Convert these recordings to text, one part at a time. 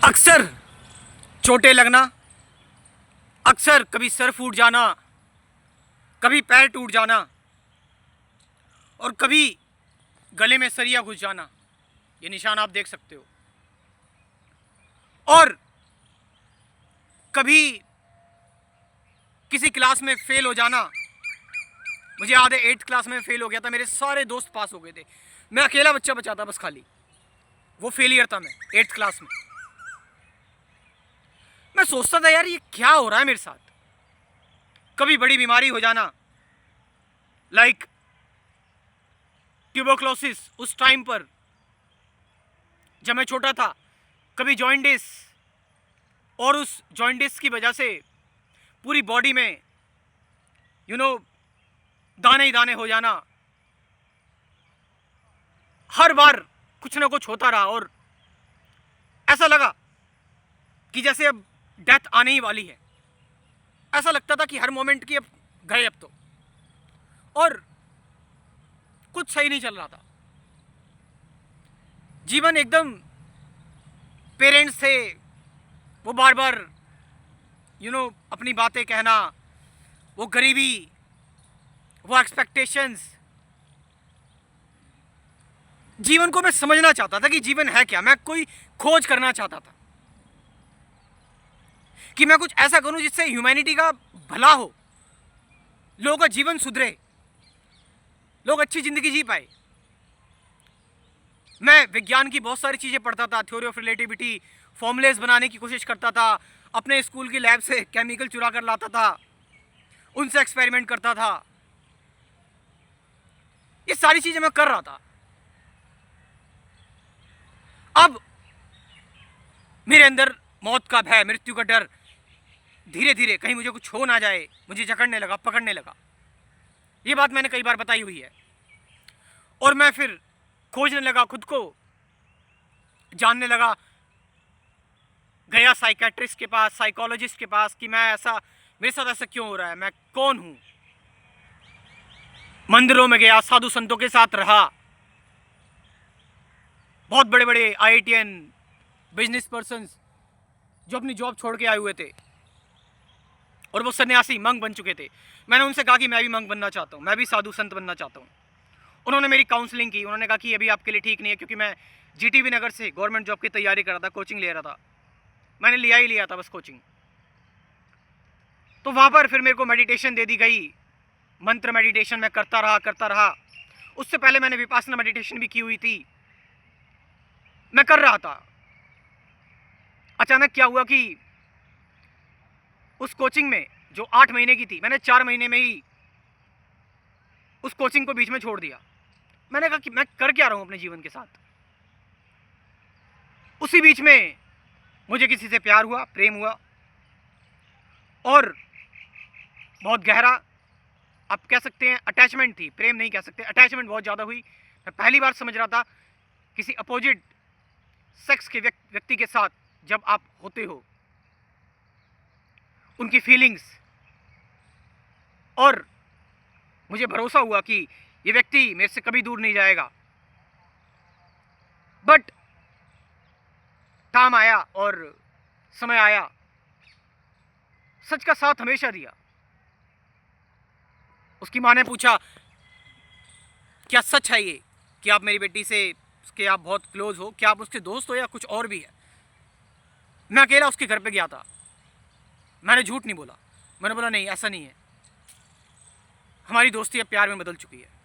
अक्सर चोटें लगना, अक्सर कभी सर फूट जाना, कभी पैर टूट जाना और कभी गले में सरिया घुस जाना, ये निशान आप देख सकते हो। और कभी किसी क्लास में फेल हो जाना। मुझे याद है 8th क्लास में फेल हो गया था, मेरे सारे दोस्त पास हो गए थे, मैं अकेला बच्चा बचा था बस, खाली वो फेलियर था मैं 8th क्लास में। मैं सोचता था यार ये क्या हो रहा है मेरे साथ। कभी बड़ी बीमारी हो जाना, लाइक ट्यूबरक्लोसिस उस टाइम पर जब मैं छोटा था, कभी जॉइंटिस, और उस जॉइंटिस की वजह से पूरी बॉडी में दाने ही दाने हो जाना। हर बार कुछ ना कुछ होता रहा और ऐसा लगा कि जैसे अब डेथ आने ही वाली है। ऐसा लगता था कि हर मोमेंट की अब गए अब तो, और कुछ सही नहीं चल रहा था। जीवन एकदम, पेरेंट्स थे वो बार बार अपनी बातें कहना, वो गरीबी, वो एक्सपेक्टेशंस। जीवन को मैं समझना चाहता था कि जीवन है क्या। मैं कोई खोज करना चाहता था कि मैं कुछ ऐसा करूं जिससे ह्यूमैनिटी का भला हो, लोगों का जीवन सुधरे, लोग अच्छी जिंदगी जी पाए। मैं विज्ञान की बहुत सारी चीजें पढ़ता था, थ्योरी ऑफ रिलेटिविटी, फॉर्मुलेस बनाने की कोशिश करता था, अपने स्कूल की लैब से केमिकल चुरा कर लाता था, उनसे एक्सपेरिमेंट करता था। ये सारी चीजें मैं कर रहा था। अब मेरे अंदर मौत का भय, मृत्यु का डर धीरे धीरे, कहीं मुझे कुछ हो ना जाए, मुझे जकड़ने लगा, पकड़ने लगा। ये बात मैंने कई बार बताई हुई है। और मैं फिर खोजने लगा, खुद को जानने लगा, गया साइकेट्रिस्ट के पास, साइकोलॉजिस्ट के पास कि मैं ऐसा, मेरे साथ ऐसा क्यों हो रहा है, मैं कौन हूं। मंदिरों में गया, साधु संतों के साथ रहा, बहुत बड़े बड़े IITian बिजनेस पर्सन्स जो अपनी जॉब छोड़ के आए हुए थे और वो सन्यासी मंक बन चुके थे। मैंने उनसे कहा कि मैं भी मंक बनना चाहता हूँ, मैं भी साधु संत बनना चाहता हूँ। उन्होंने मेरी काउंसलिंग की, उन्होंने कहा कि अभी आपके लिए ठीक नहीं है, क्योंकि मैं GTV नगर से गवर्नमेंट जॉब की तैयारी कर रहा था, कोचिंग ले रहा था। मैंने लिया ही लिया था बस कोचिंग। तो वहाँ पर फिर मेरे को मेडिटेशन दे दी गई, मंत्र मेडिटेशन मैं करता रहा। उससे पहले मैंने विपासना मेडिटेशन भी की हुई थी, मैं कर रहा था। अचानक क्या हुआ कि उस कोचिंग में जो 8 महीने की थी, मैंने 4 महीने में ही उस कोचिंग को बीच में छोड़ दिया। मैंने कहा कि मैं कर क्या रहा हूं अपने जीवन के साथ। उसी बीच में मुझे किसी से प्यार हुआ, प्रेम हुआ, और बहुत गहरा, आप कह सकते हैं अटैचमेंट थी, प्रेम नहीं कह सकते, अटैचमेंट बहुत ज़्यादा हुई। मैं पहली बार समझ रहा था किसी अपोजिट सेक्स के व्यक्ति के साथ जब आप होते हो, उनकी फीलिंग्स, और मुझे भरोसा हुआ कि ये व्यक्ति मेरे से कभी दूर नहीं जाएगा। बट टाइम आया और समय आया, सच का साथ हमेशा दिया। उसकी माँ ने पूछा, क्या सच है ये कि आप मेरी बेटी से कि आप बहुत क्लोज हो, क्या आप उसके दोस्त हो या कुछ और भी है। मैं अकेला उसके घर पे गया था, मैंने झूठ नहीं बोला, मैंने बोला नहीं ऐसा नहीं है, हमारी दोस्ती अब प्यार में बदल चुकी है।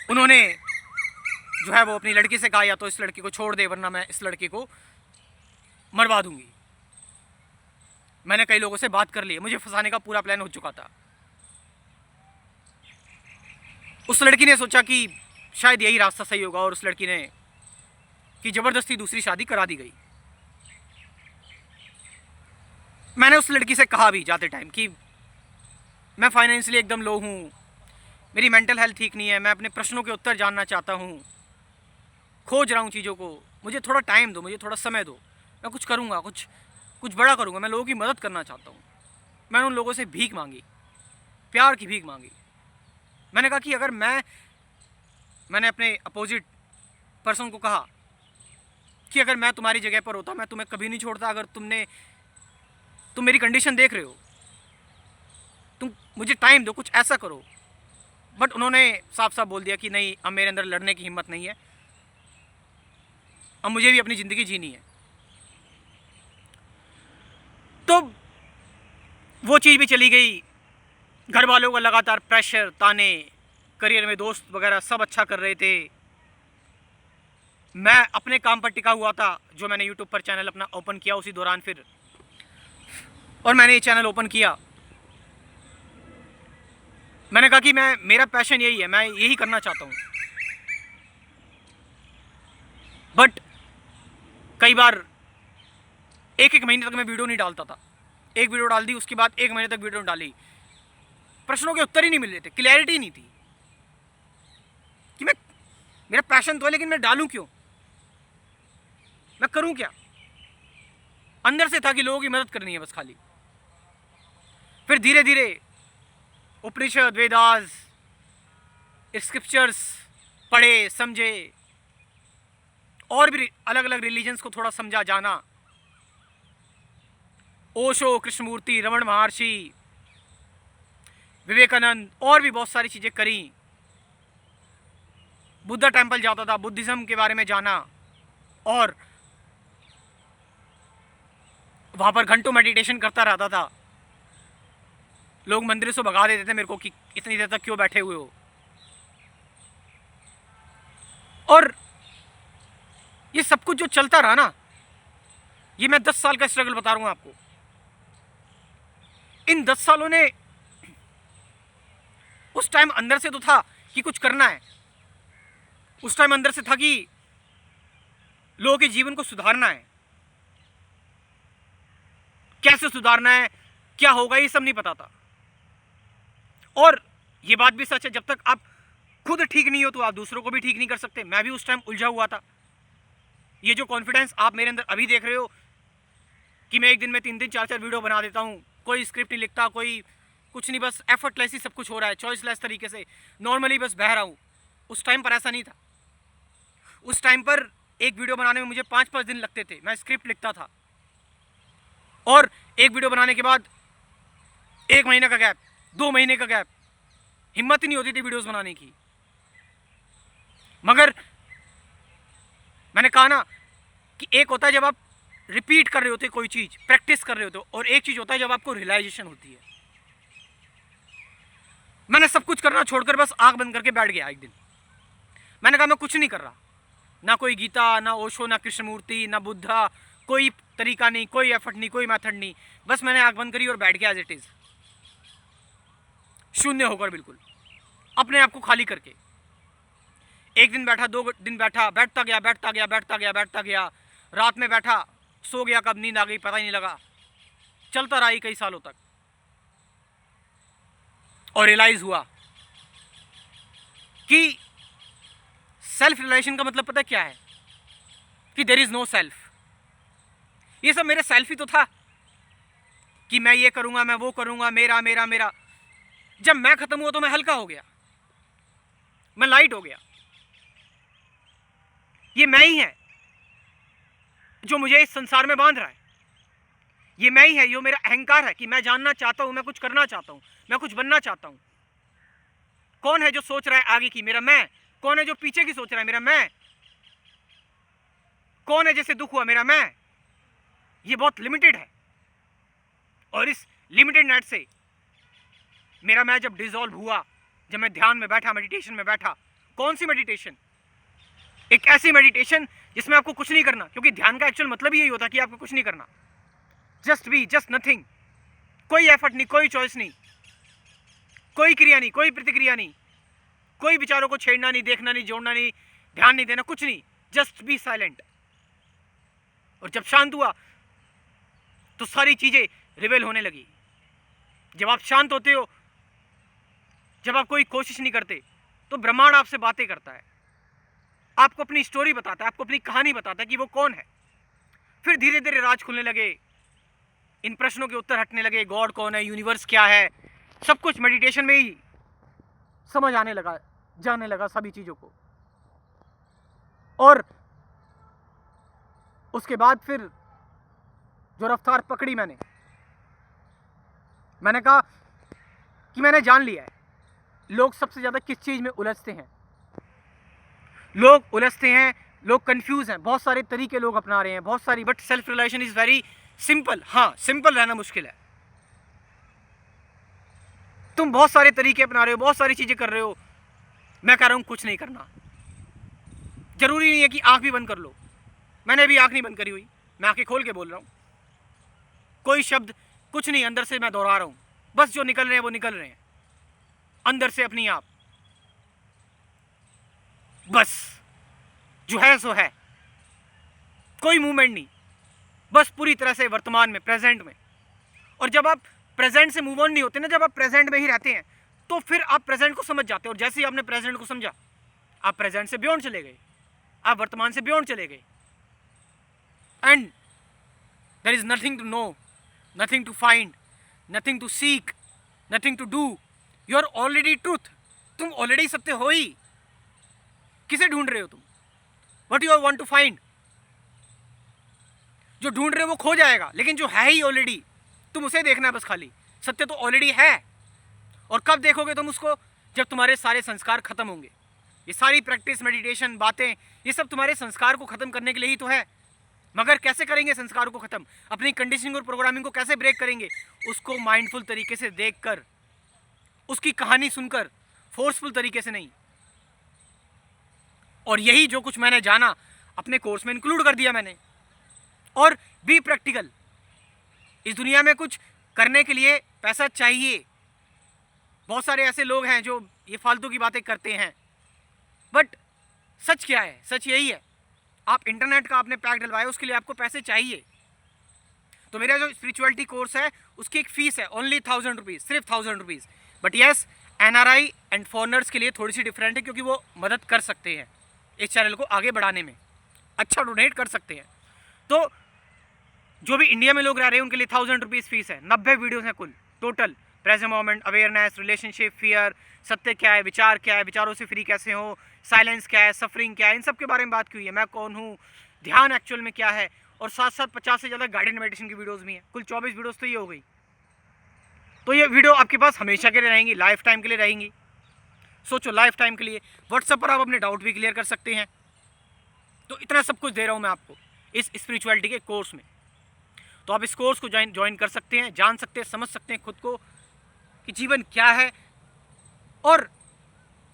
उन्होंने जो है वो अपनी लड़की से कहा, या तो इस लड़की को छोड़ दे वरना मैं इस लड़की को मरवा दूंगी। मैंने कई लोगों से बात कर ली, मुझे फंसाने का पूरा प्लान हो चुका था। उस लड़की ने सोचा कि शायद यही रास्ता सही होगा, और उस लड़की ने कि जबरदस्ती दूसरी शादी करा दी गई। मैंने उस लड़की से कहा भी जाते टाइम कि मैं फाइनेंशियली एकदम लो हूँ, मेरी मेंटल हेल्थ ठीक नहीं है, मैं अपने प्रश्नों के उत्तर जानना चाहता हूँ, खोज रहा हूँ चीज़ों को, मुझे थोड़ा टाइम दो, मुझे थोड़ा समय दो, मैं कुछ करूँगा, कुछ बड़ा करूँगा, मैं लोगों की मदद करना चाहता हूँ। मैंने उन लोगों से भीख मांगी, प्यार की भीख मांगी। मैंने कहा कि अगर मैंने अपने अपोजिट पर्सन को कहा कि अगर मैं तुम्हारी जगह पर होता मैं तुम्हें कभी नहीं छोड़ता। अगर तुम मेरी कंडीशन देख रहे हो, तुम मुझे टाइम दो, कुछ ऐसा करो। बट उन्होंने साफ साफ बोल दिया कि नहीं, अब मेरे अंदर लड़ने की हिम्मत नहीं है, अब मुझे भी अपनी ज़िंदगी जीनी है। तो वो चीज़ भी चली गई। घर वालों का लगातार प्रेशर, ताने, करियर में दोस्त वगैरह सब अच्छा कर रहे थे, मैं अपने काम पर टिका हुआ था। जो मैंने यूट्यूब पर चैनल अपना ओपन किया उसी दौरान फिर, और मैंने ये चैनल ओपन किया, मैंने कहा कि मेरा पैशन यही है, मैं यही करना चाहता हूँ। बट कई बार एक महीने तक मैं वीडियो नहीं डालता था। एक वीडियो डाल दी, उसके बाद 1 महीने तक वीडियो डाली, प्रश्नों के उत्तर ही नहीं मिल रहे थे, क्लैरिटी नहीं थी कि मेरा पैशन तो है, लेकिन मैं डालूं क्यों, मैं करूं क्या। अंदर से था कि लोगों की मदद करनी है बस खाली। फिर धीरे धीरे उपनिषद, वेदास, स्क्रिप्चर्स पढ़े, समझे, और भी अलग अलग रिलीजन्स को थोड़ा समझा, जाना। ओशो, कृष्णमूर्ति, रमण महर्षि, विवेकानंद, और भी बहुत सारी चीज़ें करी। बुद्धा टेम्पल जाता था, बुद्धिज्म के बारे में जाना, और वहाँ पर घंटों मेडिटेशन करता रहता था। लोग मंदिर से भगा देते थे मेरे को कि इतनी देर तक क्यों बैठे हुए हो। और ये सब कुछ जो चलता रहा ना, ये मैं 10 साल का स्ट्रगल बता रहा हूँ आपको। इन 10 सालों ने, उस टाइम अंदर से तो था कि कुछ करना है, उस टाइम अंदर से था कि लोगों के जीवन को सुधारना है। कैसे सुधारना है, क्या होगा, ये सब नहीं पता था। और ये बात भी सच है, जब तक आप खुद ठीक नहीं हो तो आप दूसरों को भी ठीक नहीं कर सकते। मैं भी उस टाइम उलझा हुआ था। ये जो कॉन्फिडेंस आप मेरे अंदर अभी देख रहे हो कि मैं एक दिन में 3-3, 4-4 वीडियो बना देता हूँ, कोई स्क्रिप्ट नहीं लिखता, कोई कुछ नहीं, बस एफर्टलेस ही सब कुछ हो रहा है, चॉइसलेस तरीके से, नॉर्मली बस बह रहा हूँ। उस टाइम पर ऐसा नहीं था। उस टाइम पर एक वीडियो बनाने में मुझे 5-5 दिन लगते थे। मैं स्क्रिप्ट लिखता था, और एक वीडियो बनाने के बाद 1 महीने का गैप, 2 महीने का गैप, हिम्मत ही नहीं होती थी वीडियोस बनाने की। मगर मैंने कहा ना कि एक होता है जब आप रिपीट कर रहे होते कोई चीज़, प्रैक्टिस कर रहे होते हो, और एक चीज़ होता है जब आपको रियलाइजेशन होती है। मैंने सब कुछ करना छोड़कर बस आंख बंद करके बैठ गया एक दिन। मैंने कहा मैं कुछ नहीं कर रहा, ना कोई गीता, ना ओशो, ना कृष्णमूर्ति, ना बुद्धा, कोई तरीका नहीं, कोई एफर्ट नहीं, कोई मेथड नहीं। बस मैंने आंख बंद करी और बैठ गया एज इट इज़, शून्य होकर, बिल्कुल अपने आप को खाली करके। एक दिन बैठा, 2 दिन बैठा, बैठता गया, बैठता गया, बैठता गया, बैठता गया, रात में बैठा, सो गया, कब नींद आ गई पता ही नहीं लगा। चलता रहा कई सालों तक, और रियलाइज हुआ कि सेल्फ रियलाइजेशन का मतलब पता क्या है, कि देयर इज नो सेल्फ। ये सब मेरे सेल्फ ही तो था कि मैं ये करूंगा, मैं वो करूंगा, मेरा मेरा मेरा। जब मैं खत्म हुआ तो मैं हल्का हो गया, मैं लाइट हो गया। ये मैं ही है जो मुझे इस संसार में बांध रहा है। ये मैं ही है, जो मेरा अहंकार है कि मैं जानना चाहता हूं, मैं कुछ करना चाहता हूं, मैं कुछ बनना चाहता हूं। कौन है जो सोच रहा है आगे की? मेरा मैं। कौन है जो पीछे की सोच रहा है? मेरा मैं। कौन है जैसे दुख हुआ? मेरा मैं। ये बहुत लिमिटेड है, और इस लिमिटेड नेट से मेरा मैं जब डिसॉल्व हुआ, जब मैं ध्यान में बैठा, मेडिटेशन में बैठा। कौन सी मेडिटेशन? एक ऐसी मेडिटेशन जिसमें आपको कुछ नहीं करना, क्योंकि ध्यान का एक्चुअल मतलब ही यही होता है कि आपको कुछ नहीं करना, जस्ट बी, जस्ट नथिंग। कोई एफर्ट नहीं, कोई चॉइस नहीं, कोई क्रिया नहीं, कोई प्रतिक्रिया नहीं, कोई विचारों को छेड़ना नहीं, देखना नहीं, जोड़ना नहीं, ध्यान नहीं देना, कुछ नहीं, जस्ट बी साइलेंट। और जब शांत हुआ तो सारी चीजें रिवेल होने लगी। जब आप शांत होते हो, जब आप कोई कोशिश नहीं करते, तो ब्रह्मांड आपसे बातें करता है, आपको अपनी स्टोरी बताता है, आपको अपनी कहानी बताता है कि वो कौन है। फिर धीरे धीरे राज खुलने लगे, इन प्रश्नों के उत्तर हटने लगे। गॉड कौन है, यूनिवर्स क्या है, सब कुछ मेडिटेशन में ही समझ आने लगा, जाने लगा सभी चीजों को। और उसके बाद फिर जो रफ्तार पकड़ी मैंने कहा कि मैंने जान लिया है लोग सबसे ज़्यादा किस चीज़ में उलझते हैं। लोग कंफ्यूज हैं, बहुत सारे तरीके लोग अपना रहे हैं, बहुत सारी, but self realization is very simple. हाँ, सिंपल रहना मुश्किल है। तुम बहुत सारे तरीके अपना रहे हो, बहुत सारी चीज़ें कर रहे हो, मैं कह रहा हूँ कुछ नहीं करना। जरूरी नहीं है कि आंख भी बंद कर लो, मैंने अभी आंख नहीं बंद करी हुई, मैं आंखें खोल के बोल रहा हूँ। कोई शब्द कुछ नहीं, अंदर से मैं दोहरा रहा हूँ, बस जो निकल रहे हैं वो निकल रहे हैं अंदर से अपनी आप। बस जो है सो है, कोई मूवमेंट नहीं, बस पूरी तरह से वर्तमान में, प्रेजेंट में। और जब आप प्रेजेंट से मूव ऑन नहीं होते ना, जब आप प्रेजेंट में ही रहते हैं, तो फिर आप प्रेजेंट को समझ जाते हो। और जैसे ही आपने प्रेजेंट को समझा, आप प्रेजेंट से बियॉन्ड चले गए, आप वर्तमान से बियॉन्ड चले गए। And there is nothing to know, nothing to find, nothing to seek, nothing to do. You are already truth. तुम ऑलरेडी सत्य हो ही। किसे ढूंढ रहे हो तुम? What you want to find. जो ढूंढ रहे हो वो खो जाएगा, लेकिन जो है ही ऑलरेडी, तुम उसे देखना है बस खाली। सत्य तो ऑलरेडी है। और कब देखोगे तुम उसको? जब तुम्हारे सारे संस्कार खत्म होंगे। ये सारी प्रैक्टिस, मेडिटेशन, बातें, ये सब तुम्हारे संस्कार को खत्म करने के लिए ही तो है। मगर कैसे करेंगे संस्कारों को खत्म? अपनी कंडीशनिंग और प्रोग्रामिंग को कैसे ब्रेक करेंगे? उसको माइंडफुल तरीके से देखकर, उसकी कहानी सुनकर, फोर्सफुल तरीके से नहीं। और यही जो कुछ मैंने जाना अपने कोर्स में इंक्लूड कर दिया मैंने। और बी प्रैक्टिकल। इस दुनिया में कुछ करने के लिए पैसा चाहिए। बहुत सारे ऐसे लोग हैं जो ये फालतू की बातें करते हैं, बट सच क्या है? सच यही है, आप इंटरनेट का आपने पैक डलवाया, उसके लिए आपको पैसे चाहिए। तो मेरा जो स्पिरिचुअलिटी कोर्स है उसकी एक फीस है ओनली 1000 रुपीज़, सिर्फ 1000 rupees. But yes, NRI and foreigners के लिए थोड़ी सी डिफरेंट है, क्योंकि वो मदद कर सकते हैं इस चैनल को आगे बढ़ाने में, अच्छा डोनेट कर सकते हैं। तो जो भी इंडिया में लोग रह रहे हैं उनके लिए 1000 रुपीज़ फीस है। 90 वीडियोज़ हैं कुल total. Present moment, awareness, relationship, fear, सत्य क्या है, विचार क्या है, विचारों से फ्री कैसे हो, साइलेंस क्या है, सफरिंग क्या है, इन सब के बारे में बात की हुई है। मैं कौन हूँ, ध्यान एक्चुअल में क्या है, और साथ साथ 50 से ज़्यादा गाइडेड मेडिटेशन की वीडियोज़ भी हैं। कुल 24 वीडियोज़ तो ये हो गई। तो ये वीडियो आपके पास हमेशा के लिए रहेंगी, लाइफ टाइम के लिए रहेंगी। सोचो, लाइफ टाइम के लिए। व्हाट्सएप पर आप अपने डाउट भी क्लियर कर सकते हैं। तो इतना सब कुछ दे रहा हूँ मैं आपको इस स्पिरिचुअलिटी के कोर्स में। तो आप इस कोर्स को ज्वाइन कर सकते हैं, जान सकते हैं, समझ सकते हैं खुद को कि जीवन क्या है और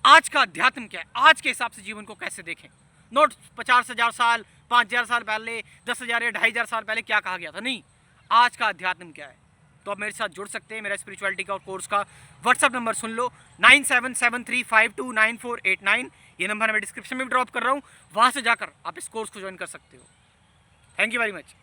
आज का अध्यात्म क्या है, आज के हिसाब से जीवन को कैसे देखें। नोट 50,000 साल, 5,000 साल पहले, 10,000 या 2,500 साल पहले क्या कहा गया था, नहीं, आज का अध्यात्म क्या है। तो आप मेरे साथ जुड़ सकते हैं। मेरा स्पिरिचुअलिटी का कोर्स का व्हाट्सअप नंबर सुन लो, 9773529489। ये नंबर मैं डिस्क्रिप्शन में ड्रॉप कर रहा हूँ, वहाँ से जाकर आप इस कोर्स को ज्वाइन कर सकते हो। Thank you very much.